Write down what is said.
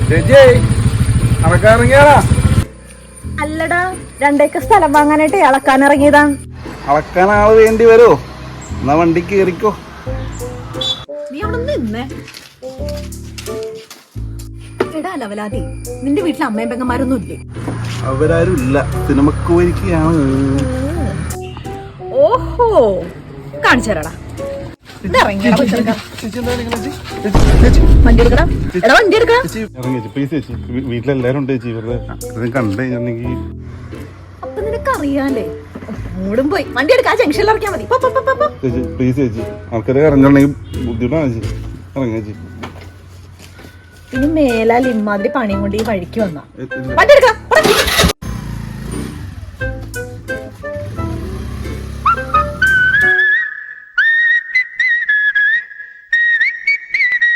ചേച്ചി അളക്കാറിറങ്ങിയാടാ. അല്ലടാ, 2 ഏക്കർ സ്ഥലം വാങ്ങാനായിട്ട് അളക്കാൻ ഇറങ്ങിയതാ. അളക്കാൻ ആള് വേണ്ടി വരുമോ? എന്നാ വണ്ടി കേറിക്കോ. നീ അവിടെ നിന്നേ. എടാ ലവലാതി, നിന്റെ വീട്ടിൽ അമ്മയും പെങ്ങന്മാരൊന്നും ഇല്ലേ? അവരാരും ഇല്ല, സിനിമക്ക് പോയിരിക്കുകയാണ്. ഓഹോ, കാണിച്ചു തരാടാ. വണ്ടി എടുക്കടാ. എടാ വണ്ടി എടുക്കടാ. വീട്ടിലെല്ലാരും ഉണ്ട് ചേച്ചി. ഇവരുടെ കണ്ടു കഴിഞ്ഞിട്ടുണ്ടെങ്കിൽ അപ്പൊ നിനക്ക് അറിയാലേ. മൂടും പോയി വണ്ടി എടുക്കാ. ജംഗ്ഷനിൽ ഇറക്കിയാ മതി. ചേച്ചി പ്ലീസ് ചേച്ചി, ആൾക്കാരെ ഇറങ്ങണമെങ്കിൽ ബുദ്ധിമുട്ടാണ് ചേച്ചി. ഇറങ്ങാ ചേച്ചി. ഇനി മേലാൽ ഇമാതിരി പണിയും കൊണ്ട് ഈ വഴിക്ക് വന്നാ വണ്ടി എടുക്കാം.